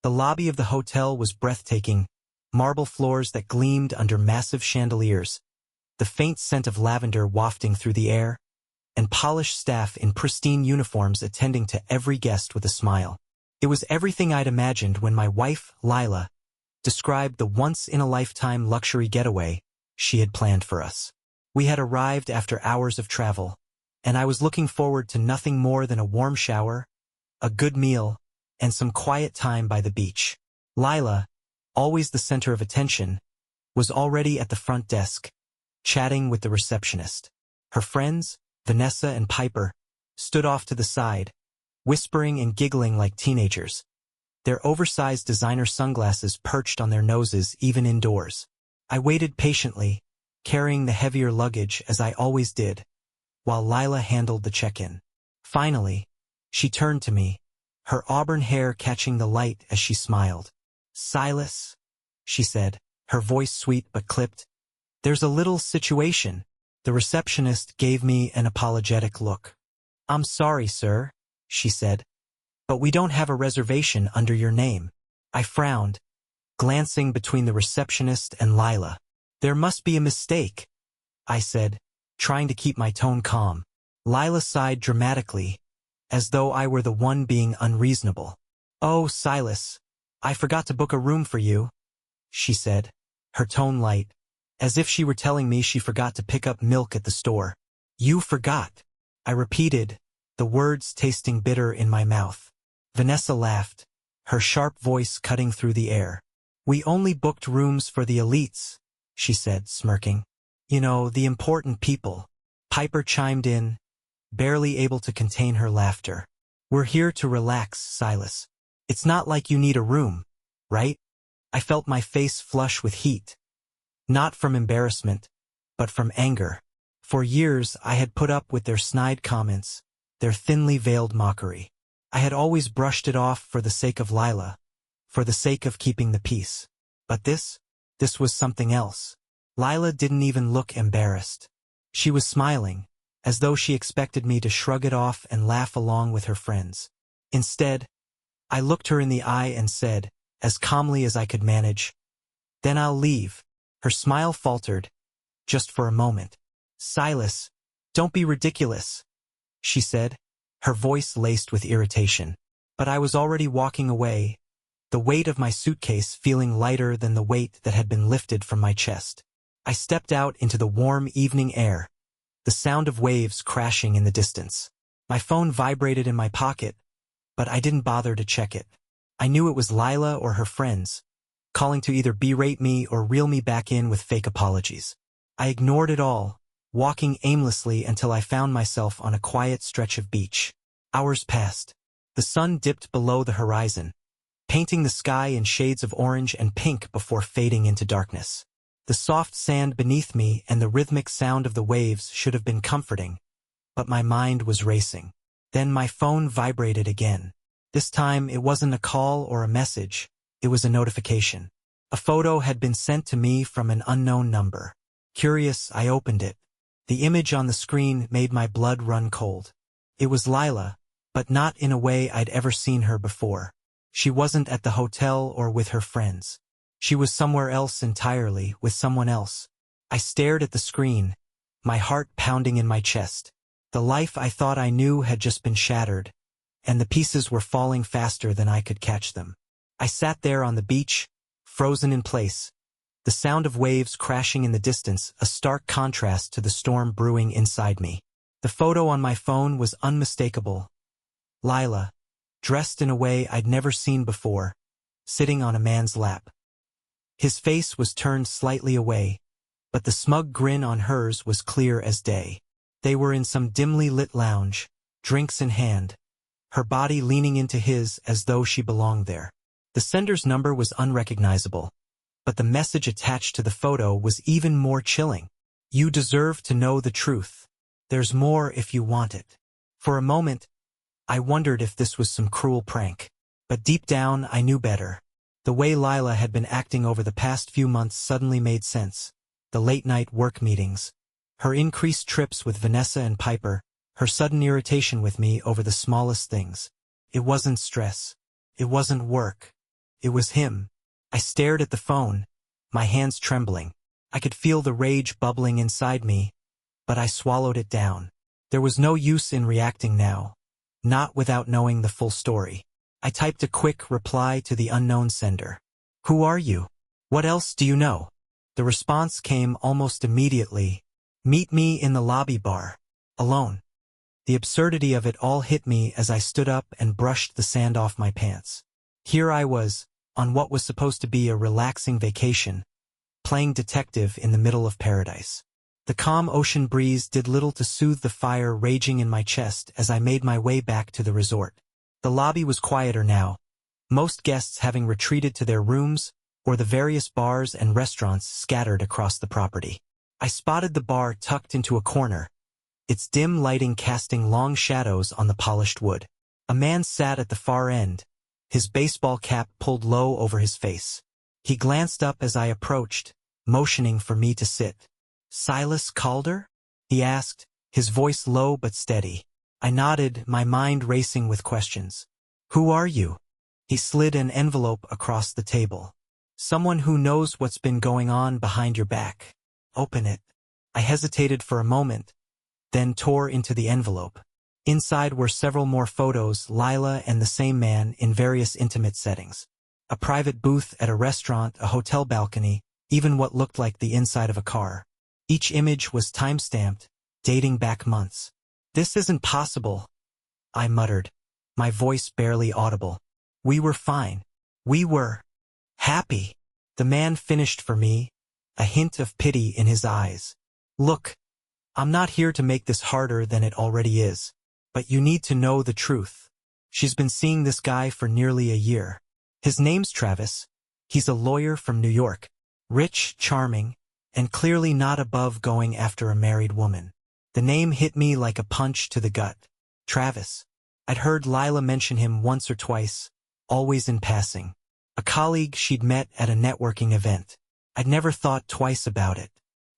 The lobby of the hotel was breathtaking, marble floors that gleamed under massive chandeliers, the faint scent of lavender wafting through the air, and polished staff in pristine uniforms attending to every guest with a smile. It was everything I'd imagined when my wife, Lila, described the once-in-a-lifetime luxury getaway she had planned for us. We had arrived after hours of travel, and I was looking forward to nothing more than a warm shower, a good meal, and some quiet time by the beach. Lila, always the center of attention, was already at the front desk, chatting with the receptionist. Her friends, Vanessa and Piper, stood off to the side, whispering and giggling like teenagers, their oversized designer sunglasses perched on their noses even indoors. I waited patiently, carrying the heavier luggage as I always did, while Lila handled the check-in. Finally, she turned to me, her auburn hair catching the light as she smiled. "Silas," she said, her voice sweet but clipped, "there's a little situation." The receptionist gave me an apologetic look. "I'm sorry, sir," she said, "but we don't have a reservation under your name." I frowned, glancing between the receptionist and Lila. "There must be a mistake," I said, trying to keep my tone calm. Lila sighed dramatically, as though I were the one being unreasonable. "Oh, Silas, I forgot to book a room for you," she said, her tone light, as if she were telling me she forgot to pick up milk at the store. "You forgot," I repeated, the words tasting bitter in my mouth. Vanessa laughed, her sharp voice cutting through the air. "We only booked rooms for the elites," she said, smirking. "You know, the important people." Piper chimed in, barely able to contain her laughter. "We're here to relax, Silas. It's not like you need a room, right?" I felt my face flush with heat. Not from embarrassment, but from anger. For years I had put up with their snide comments, their thinly veiled mockery. I had always brushed it off for the sake of Lila, for the sake of keeping the peace. But this was something else. Lila didn't even look embarrassed. She was smiling, as though she expected me to shrug it off and laugh along with her friends. Instead, I looked her in the eye and said, as calmly as I could manage, "Then I'll leave." Her smile faltered, just for a moment. "Silas, don't be ridiculous," she said, her voice laced with irritation. But I was already walking away, the weight of my suitcase feeling lighter than the weight that had been lifted from my chest. I stepped out into the warm evening air, the sound of waves crashing in the distance. My phone vibrated in my pocket, but I didn't bother to check it. I knew it was Lila or her friends, calling to either berate me or reel me back in with fake apologies. I ignored it all, walking aimlessly until I found myself on a quiet stretch of beach. Hours passed. The sun dipped below the horizon, painting the sky in shades of orange and pink before fading into darkness. The soft sand beneath me and the rhythmic sound of the waves should have been comforting, but my mind was racing. Then my phone vibrated again. This time it wasn't a call or a message, it was a notification. A photo had been sent to me from an unknown number. Curious, I opened it. The image on the screen made my blood run cold. It was Lila, but not in a way I'd ever seen her before. She wasn't at the hotel or with her friends. She was somewhere else entirely, with someone else. I stared at the screen, my heart pounding in my chest. The life I thought I knew had just been shattered, and the pieces were falling faster than I could catch them. I sat there on the beach, frozen in place, the sound of waves crashing in the distance a stark contrast to the storm brewing inside me. The photo on my phone was unmistakable. Lila, dressed in a way I'd never seen before, sitting on a man's lap. His face was turned slightly away, but the smug grin on hers was clear as day. They were in some dimly lit lounge, drinks in hand, her body leaning into his as though she belonged there. The sender's number was unrecognizable, but the message attached to the photo was even more chilling. "You deserve to know the truth. There's more if you want it." For a moment, I wondered if this was some cruel prank. But deep down, I knew better. The way Lila had been acting over the past few months suddenly made sense. The late-night work meetings, her increased trips with Vanessa and Piper, her sudden irritation with me over the smallest things. It wasn't stress. It wasn't work. It was him. I stared at the phone, my hands trembling. I could feel the rage bubbling inside me, but I swallowed it down. There was no use in reacting now, not without knowing the full story. I typed a quick reply to the unknown sender. "Who are you? What else do you know?" The response came almost immediately. "Meet me in the lobby bar. Alone." The absurdity of it all hit me as I stood up and brushed the sand off my pants. Here I was, on what was supposed to be a relaxing vacation, playing detective in the middle of paradise. The calm ocean breeze did little to soothe the fire raging in my chest as I made my way back to the resort. The lobby was quieter now, most guests having retreated to their rooms or the various bars and restaurants scattered across the property. I spotted the bar tucked into a corner, its dim lighting casting long shadows on the polished wood. A man sat at the far end, his baseball cap pulled low over his face. He glanced up as I approached, motioning for me to sit. "Silas Calder?" he asked, his voice low but steady. I nodded, my mind racing with questions. "Who are you?" He slid an envelope across the table. "Someone who knows what's been going on behind your back. Open it." I hesitated for a moment, then tore into the envelope. Inside were several more photos, Lila and the same man in various intimate settings. A private booth at a restaurant, a hotel balcony, even what looked like the inside of a car. Each image was time-stamped, dating back months. "This isn't possible," I muttered, my voice barely audible. "We were fine. We were happy." The man finished for me, a hint of pity in his eyes. "Look, I'm not here to make this harder than it already is, but you need to know the truth. She's been seeing this guy for nearly a year. His name's Travis. He's a lawyer from New York, rich, charming, and clearly not above going after a married woman." The name hit me like a punch to the gut. Travis. I'd heard Lila mention him once or twice, always in passing. A colleague she'd met at a networking event. I'd never thought twice about it.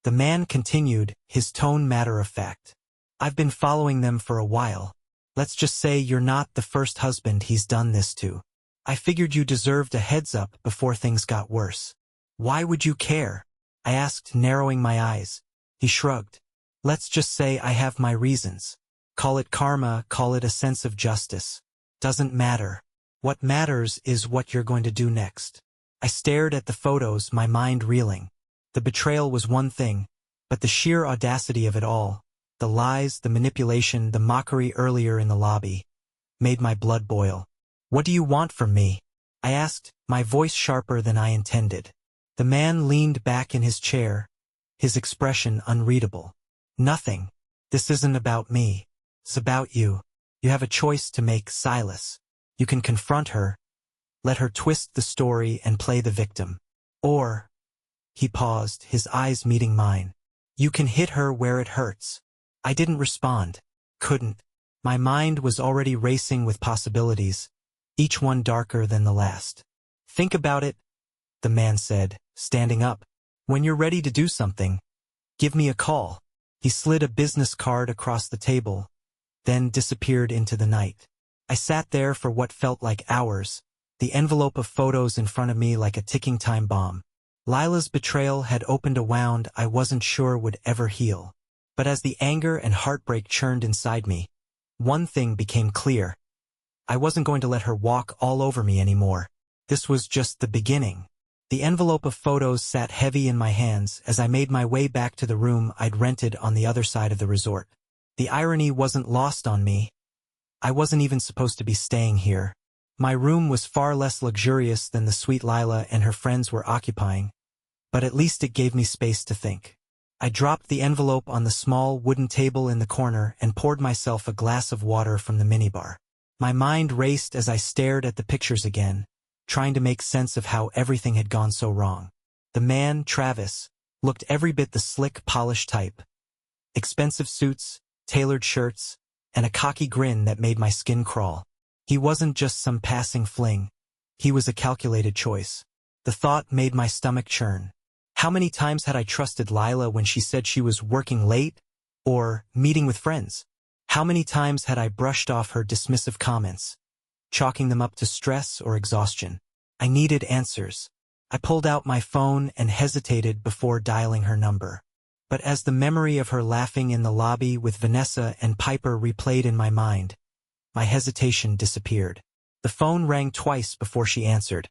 The man continued, his tone matter-of-fact. "I've been following them for a while. Let's just say you're not the first husband he's done this to. I figured you deserved a heads-up before things got worse." "Why would you care?" I asked, narrowing my eyes. He shrugged. "Let's just say I have my reasons. Call it karma, call it a sense of justice. Doesn't matter. What matters is what you're going to do next." I stared at the photos, my mind reeling. The betrayal was one thing, but the sheer audacity of it all, the lies, the manipulation, the mockery earlier in the lobby, made my blood boil. "What do you want from me?" I asked, my voice sharper than I intended. The man leaned back in his chair, his expression unreadable. "Nothing. This isn't about me. It's about you. You have a choice to make, Silas. You can confront her, let her twist the story and play the victim. Or," he paused, his eyes meeting mine, "you can hit her where it hurts." I didn't respond. Couldn't. My mind was already racing with possibilities, each one darker than the last. "Think about it," the man said, standing up. "When you're ready to do something, give me a call." He slid a business card across the table, then disappeared into the night. I sat there for what felt like hours, the envelope of photos in front of me like a ticking time bomb. Lila's betrayal had opened a wound I wasn't sure would ever heal. But as the anger and heartbreak churned inside me, one thing became clear. I wasn't going to let her walk all over me anymore. This was just the beginning. The envelope of photos sat heavy in my hands as I made my way back to the room I'd rented on the other side of the resort. The irony wasn't lost on me. I wasn't even supposed to be staying here. My room was far less luxurious than the suite Lila and her friends were occupying, but at least it gave me space to think. I dropped the envelope on the small wooden table in the corner and poured myself a glass of water from the minibar. My mind raced as I stared at the pictures again, trying to make sense of how everything had gone so wrong. The man, Travis, looked every bit the slick, polished type. Expensive suits, tailored shirts, and a cocky grin that made my skin crawl. He wasn't just some passing fling. He was a calculated choice. The thought made my stomach churn. How many times had I trusted Lila when she said she was working late or meeting with friends? How many times had I brushed off her dismissive comments, chalking them up to stress or exhaustion? I needed answers. I pulled out my phone and hesitated before dialing her number. But as the memory of her laughing in the lobby with Vanessa and Piper replayed in my mind, my hesitation disappeared. The phone rang twice before she answered,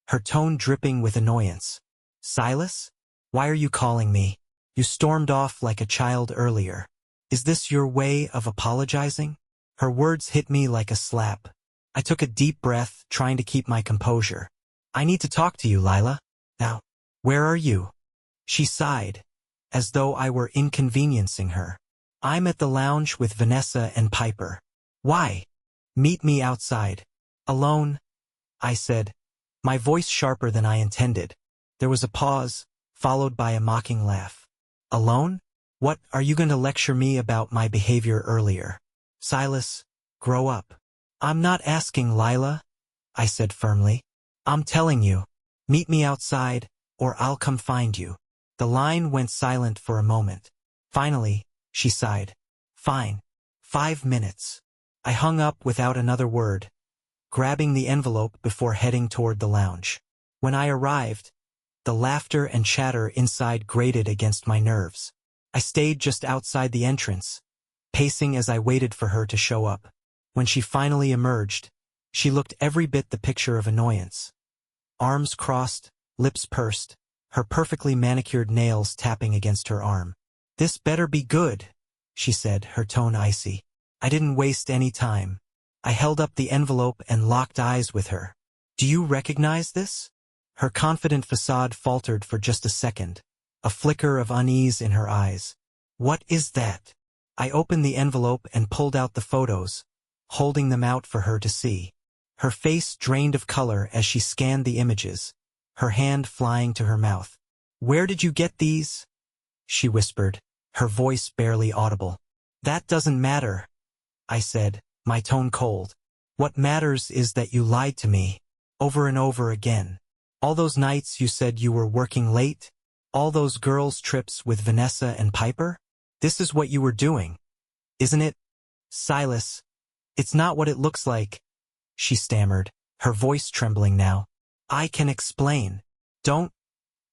her tone dripping with annoyance. "Silas? Why are you calling me? You stormed off like a child earlier. Is this your way of apologizing?" Her words hit me like a slap. I took a deep breath, trying to keep my composure. "I need to talk to you, Lila. Now, where are you?" She sighed, as though I were inconveniencing her. "I'm at the lounge with Vanessa and Piper." "Why?" "Meet me outside." "Alone?" I said, my voice sharper than I intended. There was a pause, followed by a mocking laugh. "Alone? What, are you going to lecture me about my behavior earlier?" "Silas, grow up." "I'm not asking, Lila," I said firmly. "I'm telling you. Meet me outside, or I'll come find you." The line went silent for a moment. Finally, she sighed. "Fine. 5 minutes." I hung up without another word, grabbing the envelope before heading toward the lounge. When I arrived, the laughter and chatter inside grated against my nerves. I stayed just outside the entrance, pacing as I waited for her to show up. When she finally emerged, she looked every bit the picture of annoyance. Arms crossed, lips pursed, her perfectly manicured nails tapping against her arm. "This better be good," she said, her tone icy. I didn't waste any time. I held up the envelope and locked eyes with her. "Do you recognize this?" Her confident facade faltered for just a second, a flicker of unease in her eyes. "What is that?" I opened the envelope and pulled out the photos, holding them out for her to see. Her face drained of color as she scanned the images, her hand flying to her mouth. "Where did you get these?" she whispered, her voice barely audible. "That doesn't matter," I said, my tone cold. "What matters is that you lied to me, over and over again. All those nights you said you were working late, all those girls' trips with Vanessa and Piper. This is what you were doing, isn't it?" "Silas, it's not what it looks like," she stammered, her voice trembling now. "I can explain." "Don't,"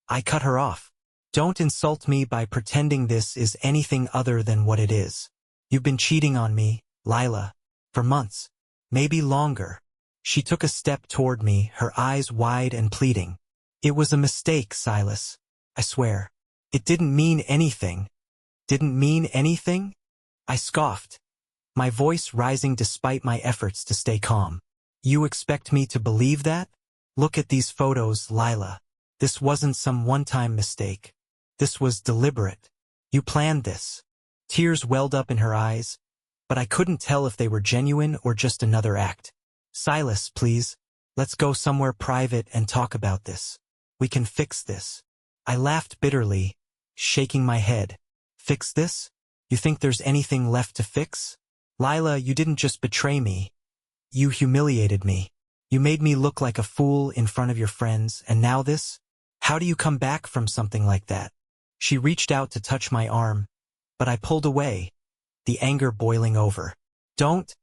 I cut her off. "Don't insult me by pretending this is anything other than what it is. You've been cheating on me, Lila, for months, maybe longer." She took a step toward me, her eyes wide and pleading. "It was a mistake, Silas. I swear. It didn't mean anything." "Didn't mean anything?" I scoffed, my voice rising despite my efforts to stay calm. "You expect me to believe that? Look at these photos, Lila. This wasn't some one-time mistake. This was deliberate. You planned this." Tears welled up in her eyes, but I couldn't tell if they were genuine or just another act. "Silas, please, let's go somewhere private and talk about this. We can fix this." I laughed bitterly, shaking my head. "Fix this? You think there's anything left to fix? Lila, you didn't just betray me. You humiliated me. You made me look like a fool in front of your friends, and now this? How do you come back from something like that?" She reached out to touch my arm, but I pulled away, the anger boiling over. "Don't,"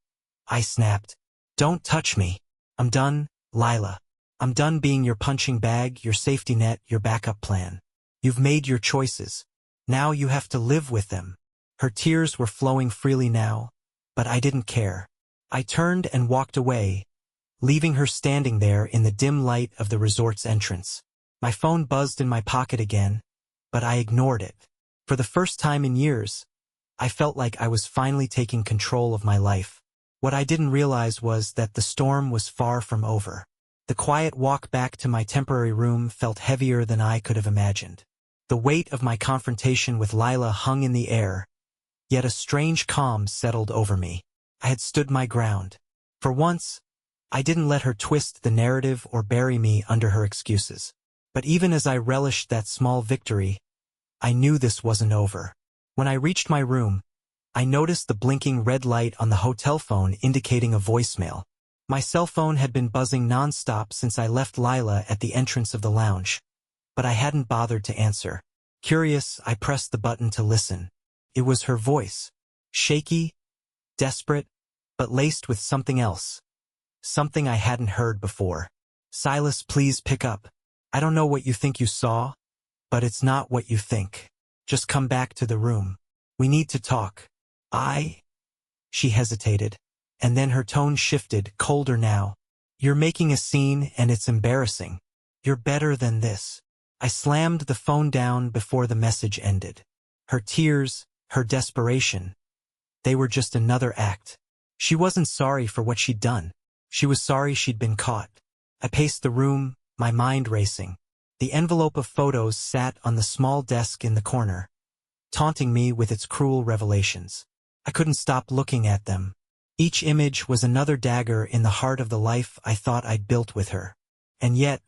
I snapped. "Don't touch me. I'm done, Lila. I'm done being your punching bag, your safety net, your backup plan. You've made your choices. Now you have to live with them." Her tears were flowing freely now, but I didn't care. I turned and walked away, leaving her standing there in the dim light of the resort's entrance. My phone buzzed in my pocket again, but I ignored it. For the first time in years, I felt like I was finally taking control of my life. What I didn't realize was that the storm was far from over. The quiet walk back to my temporary room felt heavier than I could have imagined. The weight of my confrontation with Lila hung in the air, yet a strange calm settled over me. I had stood my ground. For once, I didn't let her twist the narrative or bury me under her excuses. But even as I relished that small victory, I knew this wasn't over. When I reached my room, I noticed the blinking red light on the hotel phone indicating a voicemail. My cell phone had been buzzing nonstop since I left Lila at the entrance of the lounge, but I hadn't bothered to answer. Curious, I pressed the button to listen. It was her voice. Shaky, desperate, but laced with something else. Something I hadn't heard before. Silas, please pick up. I don't know what you think you saw, but it's not what you think. Just come back to the room. We need to talk. She hesitated, and then her tone shifted, colder now. You're making a scene and it's embarrassing. You're better than this. I slammed the phone down before the message ended. Her tears, her desperation, they were just another act. She wasn't sorry for what she'd done. She was sorry she'd been caught. I paced the room, my mind racing. The envelope of photos sat on the small desk in the corner, taunting me with its cruel revelations. I couldn't stop looking at them. Each image was another dagger in the heart of the life I thought I'd built with her. And yet,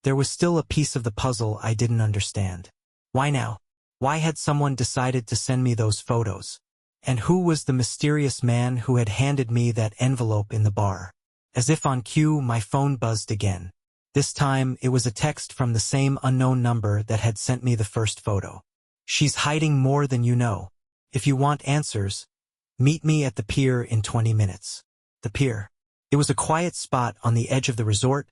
there was still a piece of the puzzle I didn't understand. Why now? Why had someone decided to send me those photos? And who was the mysterious man who had handed me that envelope in the bar? As if on cue, my phone buzzed again. This time, it was a text from the same unknown number that had sent me the first photo. She's hiding more than you know. If you want answers, meet me at the pier in 20 minutes. The pier. It was a quiet spot on the edge of the resort,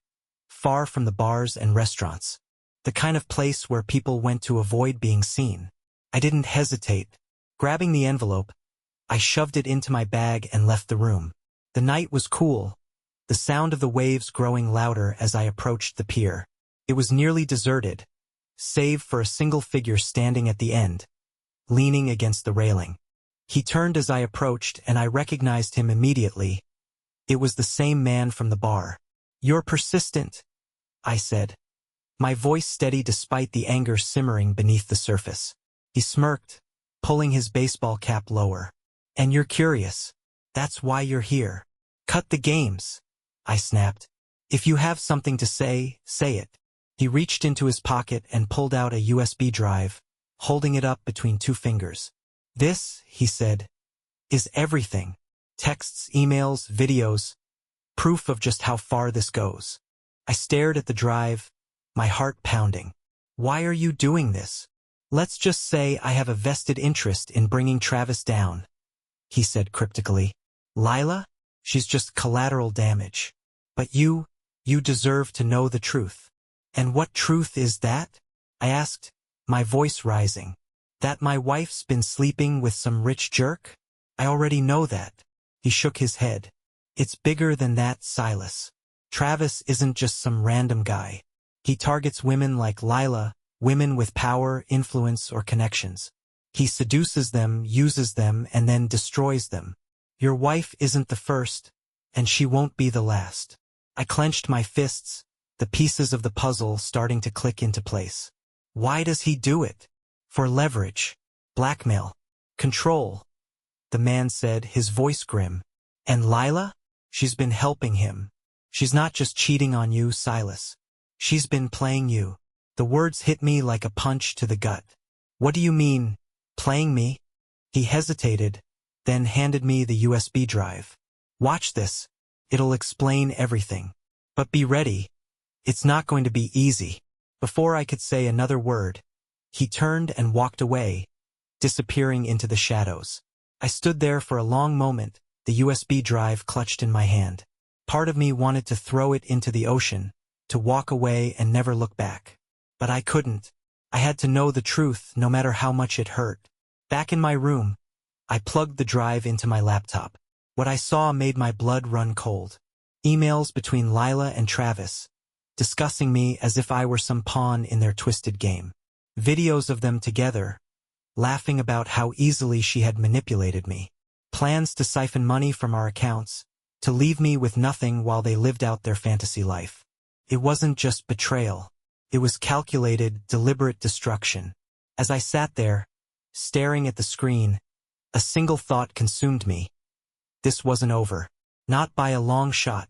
far from the bars and restaurants. The kind of place where people went to avoid being seen. I didn't hesitate. Grabbing the envelope, I shoved it into my bag and left the room. The night was cool, the sound of the waves growing louder as I approached the pier. It was nearly deserted, save for a single figure standing at the end, leaning against the railing. He turned as I approached and I recognized him immediately. It was the same man from the bar. You're persistent, I said, my voice steady despite the anger simmering beneath the surface. He smirked, pulling his baseball cap lower. And you're curious. That's why you're here. Cut the games, I snapped. If you have something to say, say it. He reached into his pocket and pulled out a USB drive, holding it up between two fingers. This, he said, is everything. Texts, emails, videos, proof of just how far this goes. I stared at the drive, my heart pounding. Why are you doing this? Let's just say I have a vested interest in bringing Travis down, he said cryptically. Lila? She's just collateral damage. But you deserve to know the truth. And what truth is that? I asked, my voice rising. That my wife's been sleeping with some rich jerk? I already know that. He shook his head. It's bigger than that, Silas. Travis isn't just some random guy. He targets women like Lila, women with power, influence, or connections. He seduces them, uses them, and then destroys them. Your wife isn't the first, and she won't be the last. I clenched my fists, the pieces of the puzzle starting to click into place. Why does he do it? For leverage, blackmail, control, the man said, his voice grim. And Lila? She's been helping him. She's not just cheating on you, Silas. She's been playing you. The words hit me like a punch to the gut. What do you mean, playing me? He hesitated, then handed me the USB drive. Watch this. It'll explain everything. But be ready. It's not going to be easy. Before I could say another word, he turned and walked away, disappearing into the shadows. I stood there for a long moment, the USB drive clutched in my hand. Part of me wanted to throw it into the ocean, to walk away and never look back. But I couldn't. I had to know the truth, no matter how much it hurt. Back in my room, I plugged the drive into my laptop. What I saw made my blood run cold. Emails between Lila and Travis, discussing me as if I were some pawn in their twisted game. Videos of them together, laughing about how easily she had manipulated me. Plans to siphon money from our accounts, to leave me with nothing while they lived out their fantasy life. It wasn't just betrayal. It was calculated, deliberate destruction. As I sat there, staring at the screen, a single thought consumed me. This wasn't over. Not by a long shot.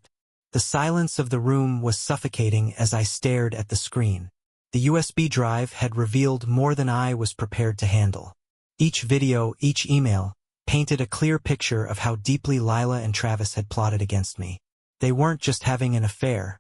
The silence of the room was suffocating as I stared at the screen. The USB drive had revealed more than I was prepared to handle. Each video, each email, painted a clear picture of how deeply Lila and Travis had plotted against me. They weren't just having an affair.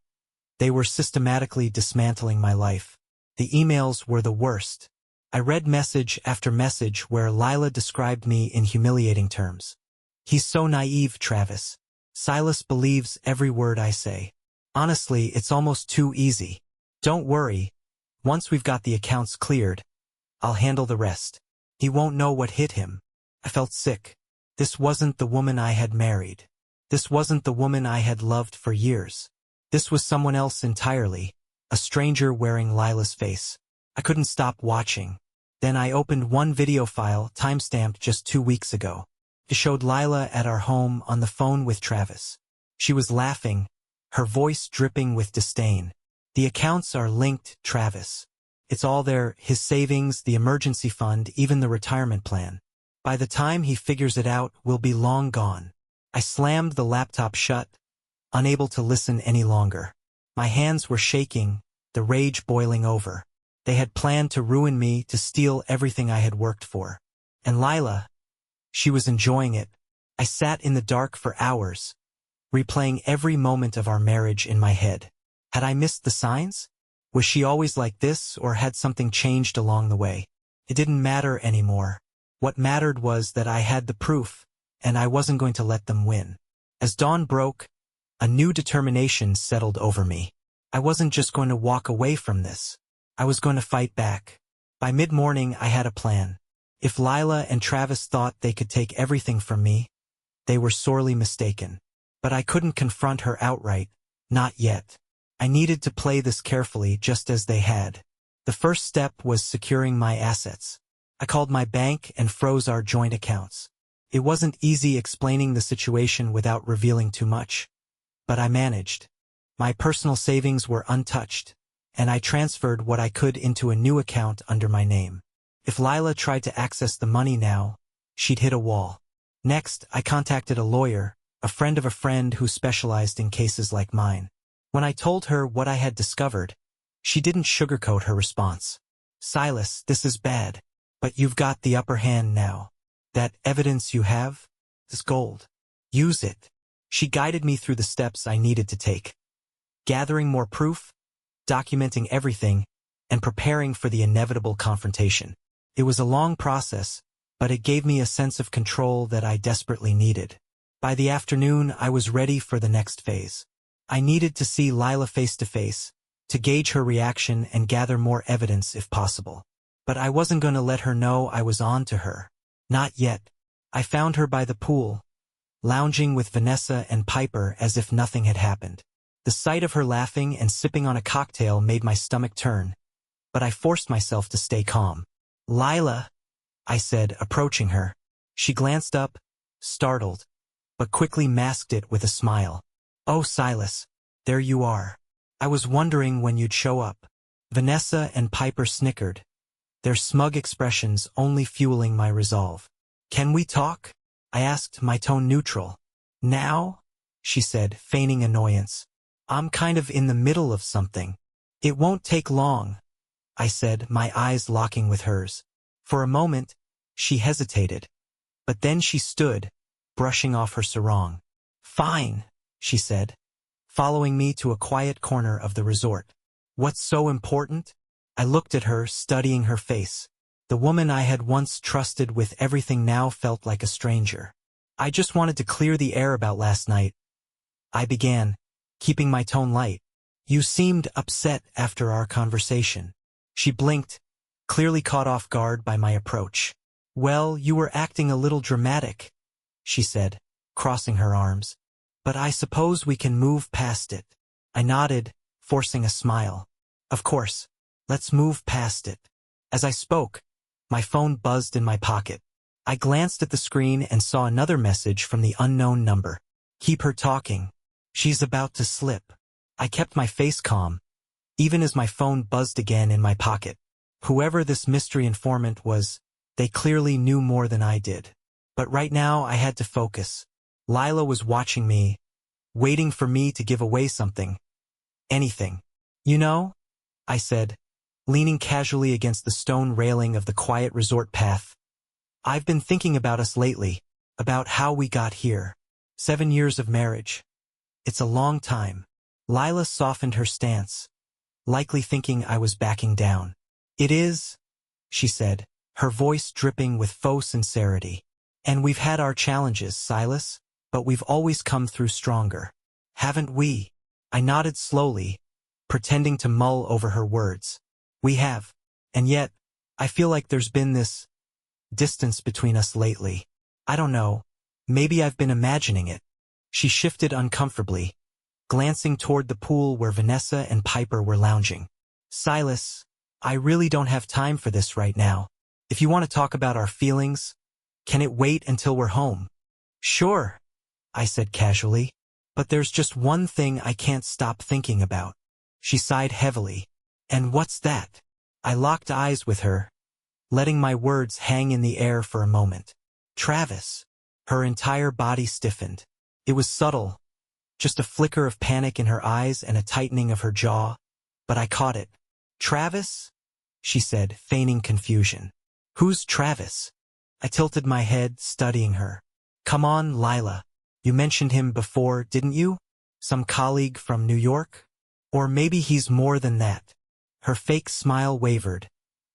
They were systematically dismantling my life. The emails were the worst. I read message after message where Lila described me in humiliating terms. He's so naive, Travis. Silas believes every word I say. Honestly, it's almost too easy. Don't worry. Once we've got the accounts cleared, I'll handle the rest. He won't know what hit him. I felt sick. This wasn't the woman I had married. This wasn't the woman I had loved for years. This was someone else entirely, a stranger wearing Lila's face. I couldn't stop watching. Then I opened one video file, timestamped just 2 weeks ago. It showed Lila at our home on the phone with Travis. She was laughing, her voice dripping with disdain. The accounts are linked, Travis. It's all there, his savings, the emergency fund, even the retirement plan. By the time he figures it out, we'll be long gone. I slammed the laptop shut, unable to listen any longer. My hands were shaking, the rage boiling over. They had planned to ruin me, to steal everything I had worked for. And Lila, she was enjoying it. I sat in the dark for hours, replaying every moment of our marriage in my head. Had I missed the signs? Was she always like this, or had something changed along the way? It didn't matter anymore. What mattered was that I had the proof, and I wasn't going to let them win. As dawn broke, a new determination settled over me. I wasn't just going to walk away from this. I was going to fight back. By mid-morning, I had a plan. If Lila and Travis thought they could take everything from me, they were sorely mistaken. But I couldn't confront her outright, not yet. I needed to play this carefully, just as they had. The first step was securing my assets. I called my bank and froze our joint accounts. It wasn't easy explaining the situation without revealing too much. But I managed. My personal savings were untouched, and I transferred what I could into a new account under my name. If Lila tried to access the money now, she'd hit a wall. Next, I contacted a lawyer, a friend of a friend who specialized in cases like mine. When I told her what I had discovered, she didn't sugarcoat her response. "Silas, this is bad. But you've got the upper hand now. That evidence you have is gold. Use it." She guided me through the steps I needed to take. Gathering more proof, documenting everything, and preparing for the inevitable confrontation. It was a long process, but it gave me a sense of control that I desperately needed. By the afternoon, I was ready for the next phase. I needed to see Lila face to face, to gauge her reaction and gather more evidence if possible. But I wasn't going to let her know I was on to her. Not yet. I found her by the pool, lounging with Vanessa and Piper as if nothing had happened. The sight of her laughing and sipping on a cocktail made my stomach turn, but I forced myself to stay calm. "Lila," I said, approaching her. She glanced up, startled, but quickly masked it with a smile. "Oh, Silas, there you are. I was wondering when you'd show up." Vanessa and Piper snickered, their smug expressions only fueling my resolve. "Can we talk?" I asked, my tone neutral. "Now?" she said, feigning annoyance. "I'm kind of in the middle of something." "It won't take long," I said, my eyes locking with hers. For a moment, she hesitated, but then she stood, brushing off her sarong. "Fine," she said, following me to a quiet corner of the resort. "What's so important?" I looked at her, studying her face. The woman I had once trusted with everything now felt like a stranger. "I just wanted to clear the air about last night," I began, keeping my tone light. "You seemed upset after our conversation." She blinked, clearly caught off guard by my approach. "Well, you were acting a little dramatic," she said, crossing her arms. "But I suppose we can move past it." I nodded, forcing a smile. "Of course. Let's move past it." As I spoke, my phone buzzed in my pocket. I glanced at the screen and saw another message from the unknown number. "Keep her talking. She's about to slip." I kept my face calm, even as my phone buzzed again in my pocket. Whoever this mystery informant was, they clearly knew more than I did. But right now I had to focus. Lila was watching me, waiting for me to give away something. Anything. "You know," I said, leaning casually against the stone railing of the quiet resort path, "I've been thinking about us lately, about how we got here. 7 years of marriage. It's a long time." Lila softened her stance, likely thinking I was backing down. "It is," she said, her voice dripping with faux sincerity. "And we've had our challenges, Silas, but we've always come through stronger. Haven't we?" I nodded slowly, pretending to mull over her words. We have. And yet, I feel like there's been this distance between us lately. I don't know. Maybe I've been imagining it. She shifted uncomfortably, glancing toward the pool where Vanessa and Piper were lounging. Silas, I really don't have time for this right now. If you want to talk about our feelings, can it wait until we're home? Sure, I said casually. But there's just one thing I can't stop thinking about. She sighed heavily. And what's that? I locked eyes with her, letting my words hang in the air for a moment. Travis. Her entire body stiffened. It was subtle, just a flicker of panic in her eyes and a tightening of her jaw, but I caught it. Travis? She said, feigning confusion. Who's Travis? I tilted my head, studying her. Come on, Lila. You mentioned him before, didn't you? Some colleague from New York? Or maybe he's more than that. Her fake smile wavered,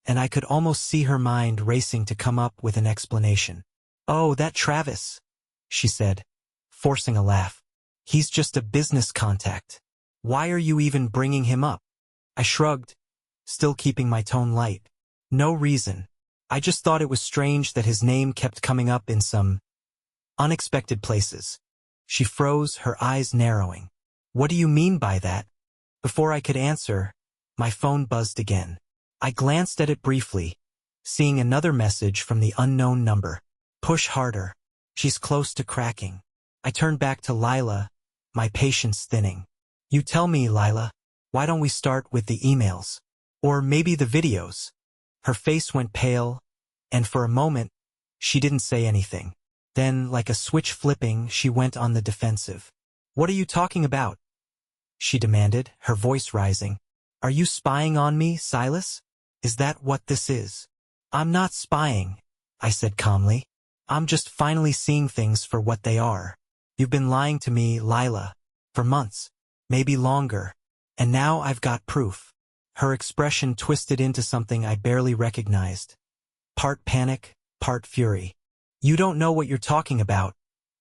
and I could almost see her mind racing to come up with an explanation. Oh, that Travis, she said, forcing a laugh. He's just a business contact. Why are you even bringing him up? I shrugged, still keeping my tone light. No reason. I just thought it was strange that his name kept coming up in some unexpected places. She froze, her eyes narrowing. What do you mean by that? Before I could answer, my phone buzzed again. I glanced at it briefly, seeing another message from the unknown number. Push harder. She's close to cracking. I turned back to Lila, my patience thinning. You tell me, Lila, why don't we start with the emails? Or maybe the videos? Her face went pale, and for a moment, she didn't say anything. Then, like a switch flipping, she went on the defensive. What are you talking about? She demanded, her voice rising. Are you spying on me, Silas? Is that what this is? I'm not spying, I said calmly. I'm just finally seeing things for what they are. You've been lying to me, Lila, for months, maybe longer, and now I've got proof. Her expression twisted into something I barely recognized. Part panic, part fury. You don't know what you're talking about,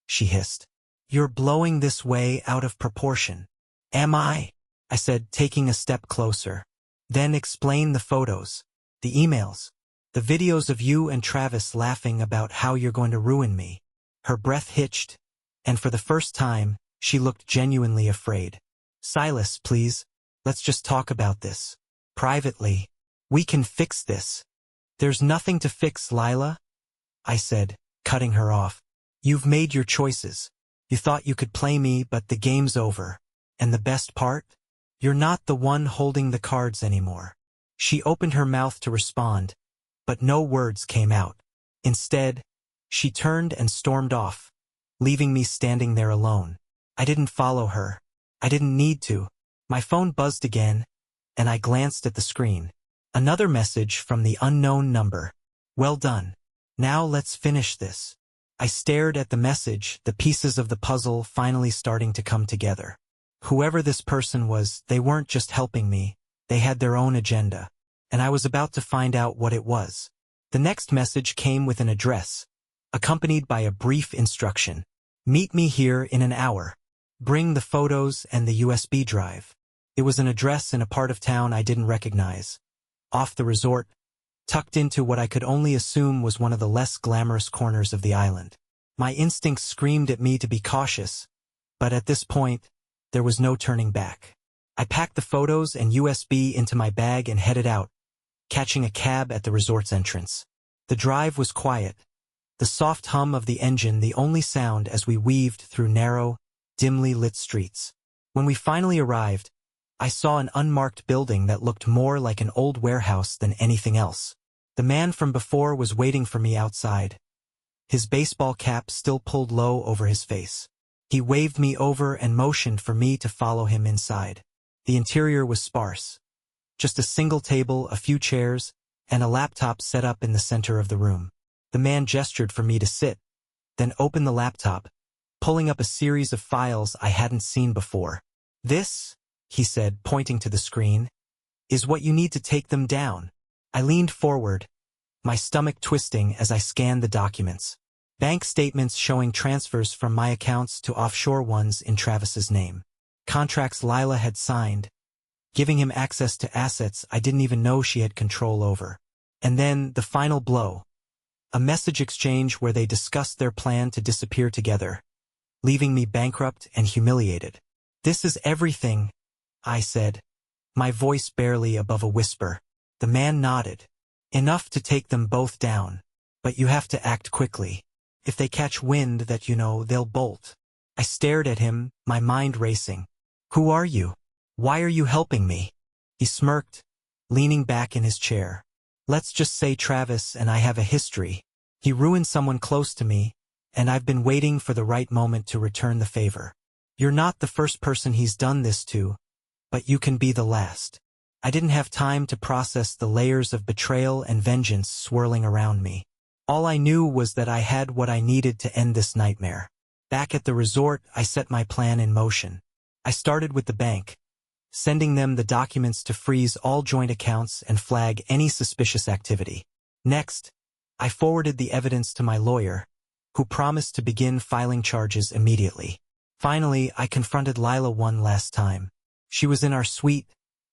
she hissed. You're blowing this way out of proportion. Am I? I said, taking a step closer. Then explain the photos, the emails, the videos of you and Travis laughing about how you're going to ruin me. Her breath hitched, and for the first time, she looked genuinely afraid. Silas, please, let's just talk about this. Privately. We can fix this. There's nothing to fix, Lila, I said, cutting her off. You've made your choices. You thought you could play me, but the game's over. And the best part? You're not the one holding the cards anymore. She opened her mouth to respond, but no words came out. Instead, she turned and stormed off, leaving me standing there alone. I didn't follow her. I didn't need to. My phone buzzed again, and I glanced at the screen. Another message from the unknown number. Well done. Now let's finish this. I stared at the message, the pieces of the puzzle finally starting to come together. Whoever this person was, they weren't just helping me. They had their own agenda. And I was about to find out what it was. The next message came with an address, accompanied by a brief instruction. Meet me here in an hour. Bring the photos and the USB drive. It was an address in a part of town I didn't recognize. Off the resort, tucked into what I could only assume was one of the less glamorous corners of the island. My instincts screamed at me to be cautious, but at this point, there was no turning back. I packed the photos and USB into my bag and headed out, catching a cab at the resort's entrance. The drive was quiet, the soft hum of the engine the only sound as we weaved through narrow, dimly lit streets. When we finally arrived, I saw an unmarked building that looked more like an old warehouse than anything else. The man from before was waiting for me outside, his baseball cap still pulled low over his face. He waved me over and motioned for me to follow him inside. The interior was sparse. Just a single table, a few chairs, and a laptop set up in the center of the room. The man gestured for me to sit, then opened the laptop, pulling up a series of files I hadn't seen before. This, he said, pointing to the screen, is what you need to take them down. I leaned forward, my stomach twisting as I scanned the documents. Bank statements showing transfers from my accounts to offshore ones in Travis's name. contracts Lila had signed, giving him access to assets I didn't even know she had control over. And then, the final blow. A message exchange where they discussed their plan to disappear together, leaving me bankrupt and humiliated. "This is everything," I said, my voice barely above a whisper. The man nodded. "Enough to take them both down. But you have to act quickly. If they catch wind that you know, they'll bolt." I stared at him, my mind racing. "Who are you? Why are you helping me?" He smirked, leaning back in his chair. "Let's just say Travis and I have a history. He ruined someone close to me, and I've been waiting for the right moment to return the favor. You're not the first person he's done this to, but you can be the last." I didn't have time to process the layers of betrayal and vengeance swirling around me. All I knew was that I had what I needed to end this nightmare. Back at the resort, I set my plan in motion. I started with the bank, sending them the documents to freeze all joint accounts and flag any suspicious activity. Next, I forwarded the evidence to my lawyer, who promised to begin filing charges immediately. Finally, I confronted Lila one last time. She was in our suite,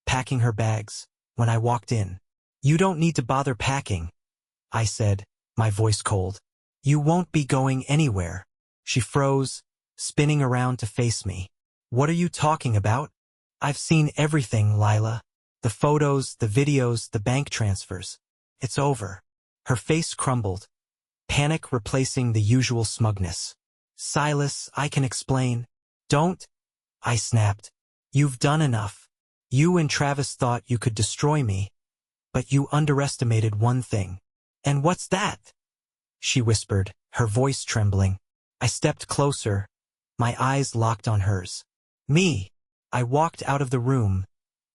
packing her bags, when I walked in. "You don't need to bother packing," I said, my voice cold. "You won't be going anywhere." She froze, spinning around to face me. "What are you talking about? I've seen everything, Lila. The photos, the videos, the bank transfers. It's over." Her face crumbled, panic replacing the usual smugness. "Silas, I can explain." "Don't," I snapped. "You've done enough. You and Travis thought you could destroy me, but you underestimated one thing." "And what's that?" she whispered, her voice trembling. I stepped closer, my eyes locked on hers. "Me." I walked out of the room,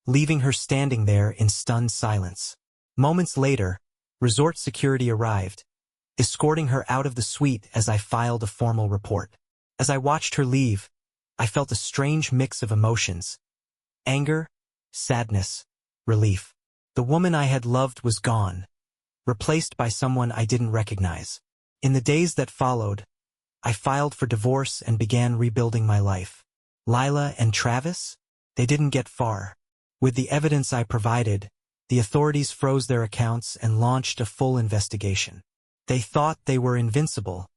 leaving her standing there in stunned silence. Moments later, resort security arrived, escorting her out of the suite as I filed a formal report. As I watched her leave, I felt a strange mix of emotions: anger, sadness, relief. The woman I had loved was gone, replaced by someone I didn't recognize. In the days that followed, I filed for divorce and began rebuilding my life. Lila and Travis? They didn't get far. With the evidence I provided, the authorities froze their accounts and launched a full investigation. They thought they were invincible,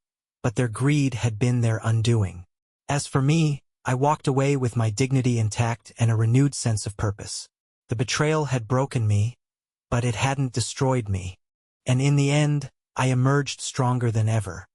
but their greed had been their undoing. As for me, I walked away with my dignity intact and a renewed sense of purpose. The betrayal had broken me, but it hadn't destroyed me. And in the end, I emerged stronger than ever.